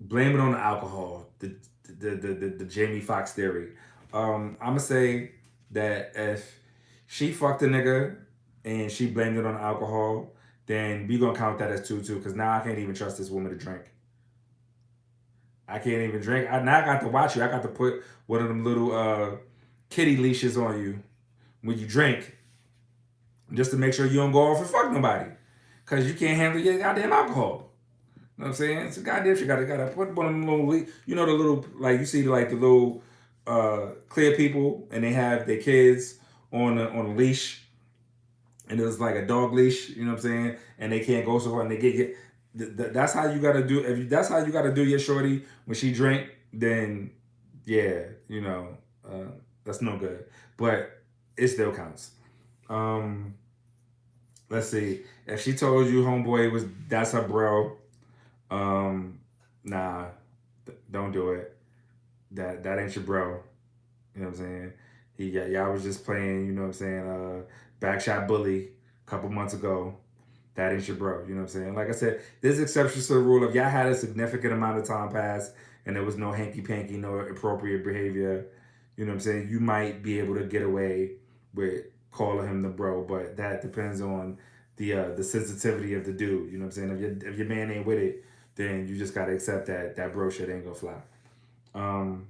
Blame it on the alcohol. The Jamie Foxx theory. I'm gonna say that if she fucked a nigga and she blamed it on the alcohol, then we gonna count that as two too. Because now I can't even trust this woman to drink. I can't even drink. Now I got to watch you. I got to put one of them little kitty leashes on you when you drink, just to make sure you don't go off and fuck nobody, because you can't handle your goddamn alcohol. You know what I'm saying? It's a goddamn shit. Gotta put one of them little, the little, like you see like the little clear people, and they have their kids on a leash, and it's like a dog leash. You know what I'm saying? And they can't go so far, and they get. That's how you gotta do. If you, that's how you gotta do your shorty when she drink, then yeah, that's no good. But it still counts. Um, let's see. If she told you homeboy was that's her bro, um, nah, don't do it. That ain't your bro. You know what I'm saying? Y'all was just playing. You know what I'm saying? Backshot bully a couple months ago. That ain't your bro. You know what I'm saying? Like I said, there's exceptions to the rule. If y'all had a significant amount of time pass and there was no hanky panky, no appropriate behavior, you know what I'm saying? You might be able to get away with calling him the bro, but that depends on the sensitivity of the dude. You know what I'm saying? If your man ain't with it, then you just gotta accept that bro shit ain't gonna fly. Um,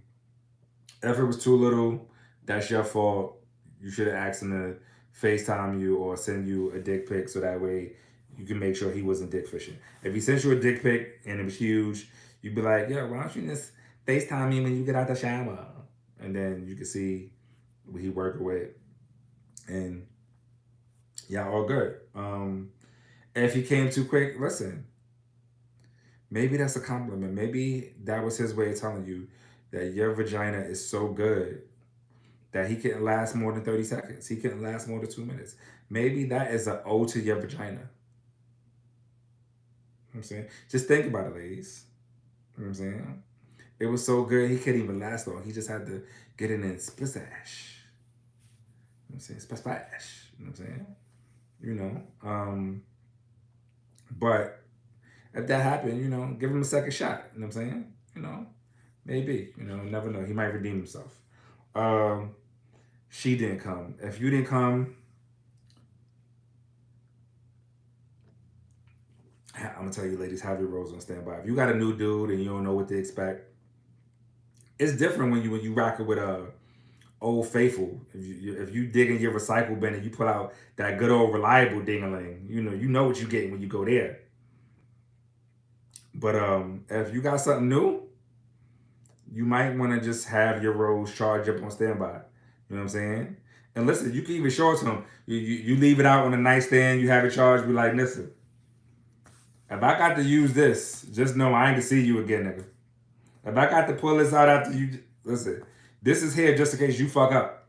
if it was too little, that's your fault. You should have asked him to FaceTime you or send you a dick pic so that way you can make sure he wasn't dick fishing. If he sent you a dick pic and it was huge, you'd be like, "Yo, why don't you just FaceTime me when you get out the shower?" And then you can see what he working with, and yeah, all good. If he came too quick, listen, maybe that's a compliment. Maybe that was his way of telling you that your vagina is so good that he couldn't last more than 30 seconds. He couldn't last more than 2 minutes. Maybe that is an ode to your vagina. You know what I'm saying? Just think about it, ladies. You know what I'm saying? It was so good, he couldn't even last long. He just had to get in and splash. You know what I'm saying? Splash. You know what I'm saying? You know? But if that happened, give him a second shot. You know what I'm saying? Maybe. Never know. He might redeem himself. She didn't come. If you didn't come, I'm gonna tell you, ladies, have your roles on standby. If you got a new dude and you don't know what to expect, it's different when you rock it with a old faithful. If you dig in your recycle bin and you pull out that good old reliable ding-a-ling, you know what you get when you go there. But if you got something new, you might want to just have your rolls charged up on standby. You know what I'm saying? And listen, you can even show it to them. You leave it out on the nightstand, you have it charged, be like, listen, if I got to use this, just know I ain't gonna see you again, nigga. If I got to pull this out after you, listen, this is here just in case you fuck up.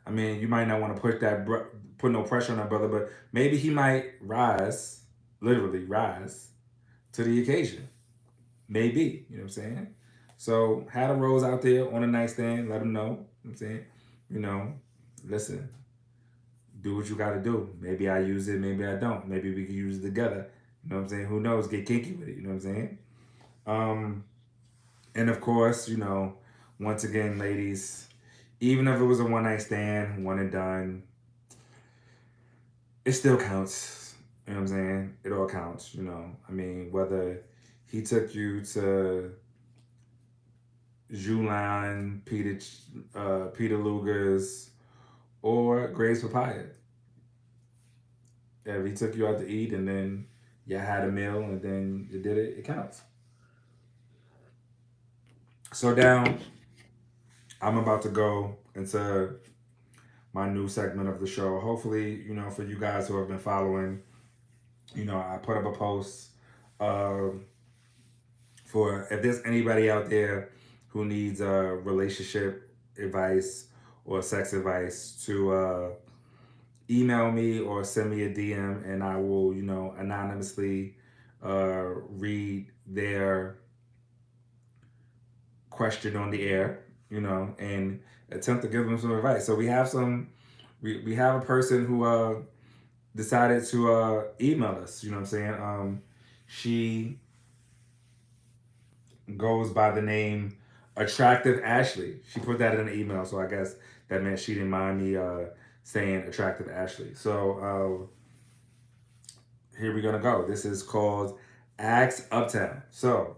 I mean, you might not want to put no pressure on that brother, but maybe he might literally rise to the occasion. Maybe, you know what I'm saying? So had a rose out there on a nightstand, let them know. You know what I'm saying, you know, listen, do what you got to do. Maybe I use it, maybe I don't. Maybe we can use it together. You know what I'm saying? Who knows? Get kinky with it. You know what I'm saying? Um, and of course, once again, ladies, even if it was a one night stand, one and done, it still counts. You know what I'm saying? It all counts. I mean, whether he took you to Julian, Peter Luger's, or Gray's Papaya. If he took you out to eat and then you had a meal and then you did it, it counts. So now I'm about to go into my new segment of the show. Hopefully, for you guys who have been following, I put up a post um, for if there's anybody out there who needs relationship advice or sex advice to email me or send me a DM, and I will, anonymously read their question on the air, and attempt to give them some advice. So we have a person who decided to email us. You know what I'm saying? She goes by the name Attractive Ashley. She put that in an email, so I guess that meant she didn't mind me saying Attractive Ashley. So here we're gonna go. This is called Ask Uptown. So,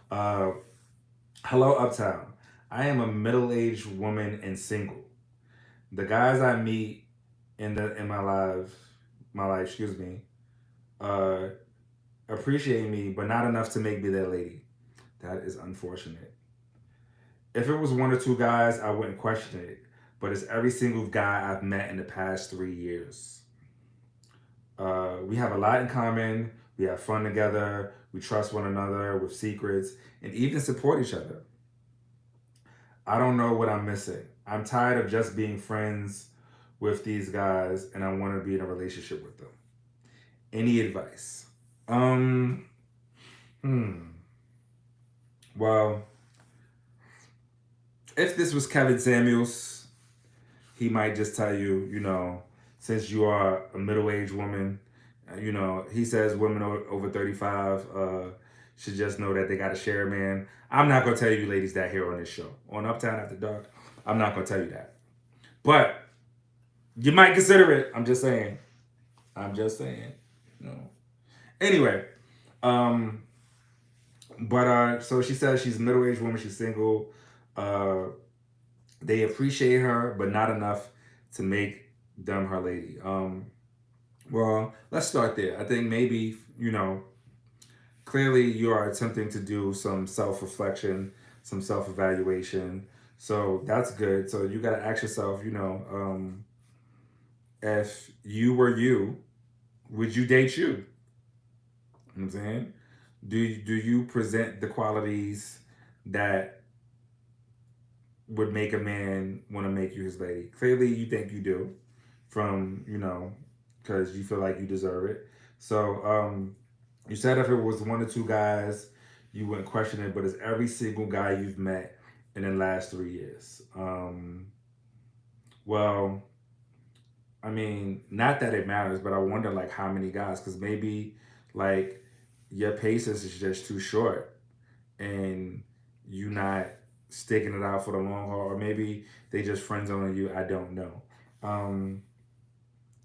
hello Uptown. I am a middle-aged woman and single. The guys I meet in my life, excuse me, uh, appreciate me, but not enough to make me their lady. That is unfortunate. If it was one or two guys, I wouldn't question it. But it's every single guy I've met in the past 3 years. We have a lot in common. We have fun together. We trust one another with secrets and even support each other. I don't know what I'm missing. I'm tired of just being friends with these guys and I want to be in a relationship with them. Any advice? Um, hmm. Well, if this was Kevin Samuels, he might just tell you, since you are a middle-aged woman, he says women over 35 should just know that they got to share a man. I'm not going to tell you ladies that here on this show. On Uptown After Dark, I'm not going to tell you that. But you might consider it. I'm just saying. I'm just saying. Anyway, um, but so she says she's a middle-aged woman. She's single. Uh, they appreciate her, but not enough to make them her lady. Well, let's start there. I think maybe, clearly you are attempting to do some self-reflection, some self-evaluation. So that's good. So you got to ask yourself, if you were you, would you date you? You know what I'm saying? Do you present the qualities that would make a man want to make you his lady? Clearly, you think you do, from because you feel like you deserve it. So you said if it was one or two guys, you wouldn't question it, but it's every single guy you've met in the last 3 years. Well, I mean, not that it matters, but I wonder like how many guys, because maybe like your patience is just too short, and you not sticking it out for the long haul, or maybe they just friend zoning you. I don't know.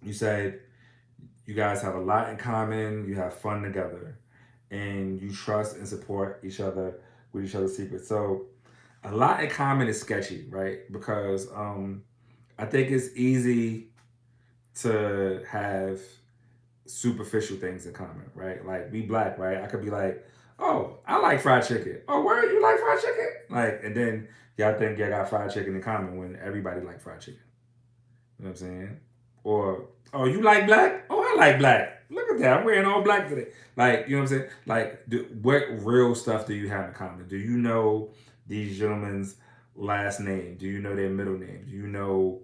You said you guys have a lot in common. You have fun together, and you trust and support each other with each other's secrets. So a lot in common is sketchy, right? Because I think it's easy to have superficial things in common, right? Like we black, right? I could be like, oh, I like fried chicken. Oh, where you like fried chicken? Like, and then y'all think y'all got fried chicken in common when everybody like fried chicken. You know what I'm saying? Or, oh, you like black? Oh, I like black. Look at that. I'm wearing all black today. Like, you know what I'm saying? Like, what real stuff do you have in common? Do you know these gentlemen's last name? Do you know their middle name? Do you know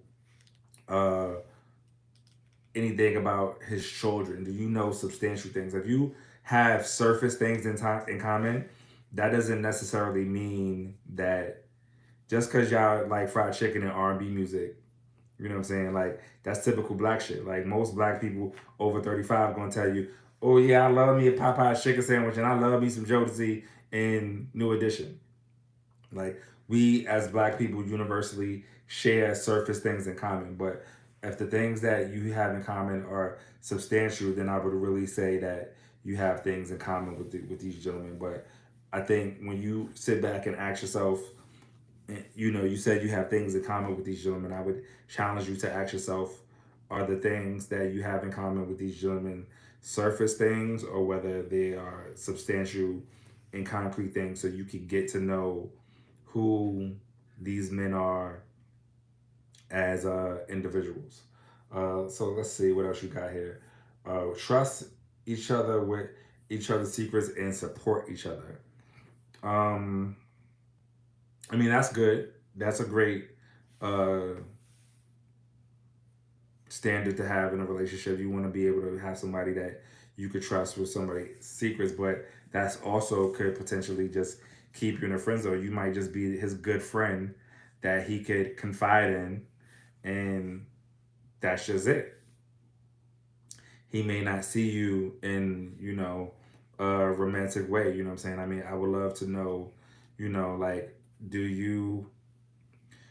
anything about his children? Do you know substantial things? If you have surface things in common, that doesn't necessarily mean that just because y'all like fried chicken and R&B music, you know what I'm saying? Like, that's typical black shit. Like, most black people over 35 gonna tell you, oh yeah, I love me a Popeye's chicken sandwich and I love me some Jodeci in New Edition. Like, we as black people universally share surface things in common, but if the things that you have in common are substantial, then I would really say that you have things in common with these gentlemen. But I think when you sit back and ask yourself, you know, you said you have things in common with these gentlemen. I would challenge you to ask yourself, are the things that you have in common with these gentlemen surface things, or whether they are substantial and concrete things, so you can get to know who these men are as individuals. So let's see what else you got here. Trust each other with each other's secrets and support each other. Um, I mean, that's good. That's a great uh, standard to have in a relationship. You want to be able to have somebody that you could trust with somebody's secrets, but that's also could potentially just keep you in a friend zone. You might just be his good friend that he could confide in, and that's just it. He may not see you in, you know, a romantic way. You know what I'm saying? I mean, I would love to know, you know, like, do you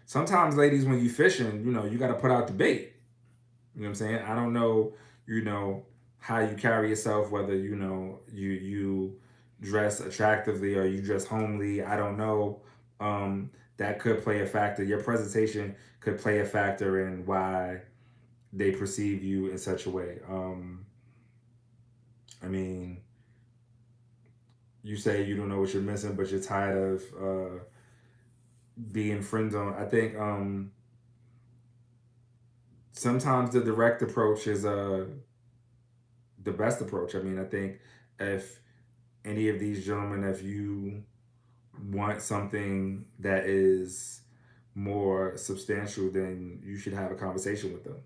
sometimes, ladies, when you fishing, you know, you got to put out the bait. You know what I'm saying? I don't know, you know, how you carry yourself, whether, you know, you dress attractively or you dress homely. I don't know. That could play a factor. Your presentation could play a factor in why they perceive you in such a way. I mean, you say you don't know what you're missing, but you're tired of being friend zone. I think sometimes the direct approach is the best approach. I mean, I think if any of these gentlemen, if you want something that is more substantial, then you should have a conversation with them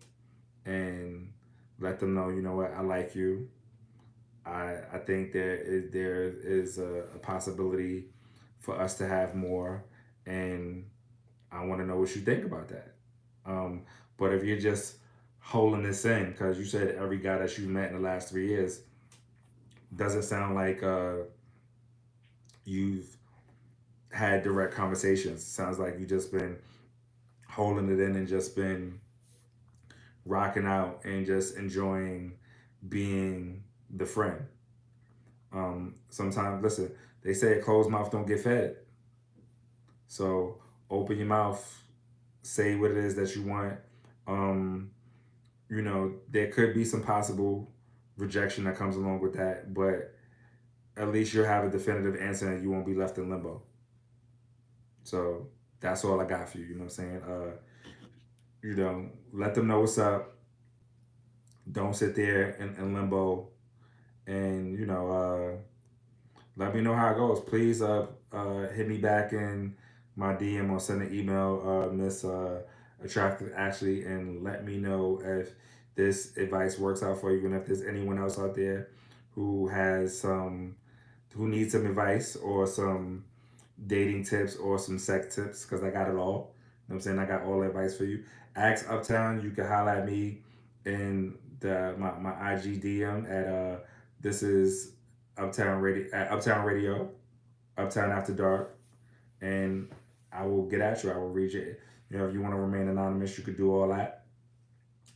and let them know, you know what, I like you. I think there is a possibility for us to have more, and I want to know what you think about that. But if you're just holding this in, because you said every guy that you met in the last 3 years, doesn't sound like you've had direct conversations. Sounds like you just been holding it in and just been rocking out and just enjoying being the friend. Sometimes, listen, they say a closed mouth don't get fed. So open your mouth, say what it is that you want. Um, you know, there could be some possible rejection that comes along with that, but at least you'll have a definitive answer and you won't be left in limbo. So that's all I got for you. You know what I'm saying? You know, let them know what's up. Don't sit there in limbo, and you know, let me know how it goes. Please hit me back in my DM or send an email, Miss Attractive Ashley, and let me know if this advice works out for you, and if there's anyone else out there who has who needs some advice or some dating tips or some sex tips, because I got it all. You know what I'm saying? I got all the advice for you. Ask Uptown. You can holler at me in my IG DM at this is Uptown Radio at Uptown Radio, Uptown After Dark, and I will get at you. I will read you. You know, if you want to remain anonymous, you could do all that.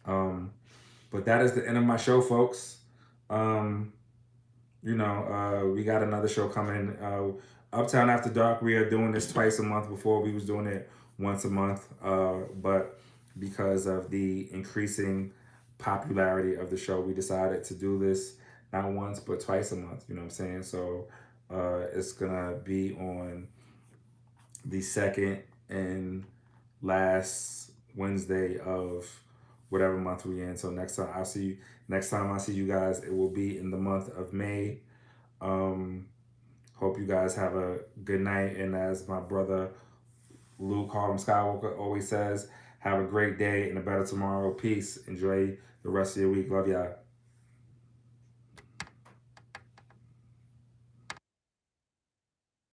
But that is the end of my show, folks. Um, you know, we got another show coming. Uptown After Dark. We are doing this twice a month. Before we was doing it once a month, but because of the increasing popularity of the show, we decided to do this not once but twice a month. You know what I'm saying? So it's gonna be on the second and last Wednesday of whatever month we in. So next time I see you guys, it will be in the month of May. Hope you guys have a good night, and as my brother Luke Harlem Skywalker always says, have a great day and a better tomorrow. Peace. Enjoy the rest of your week. Love y'all.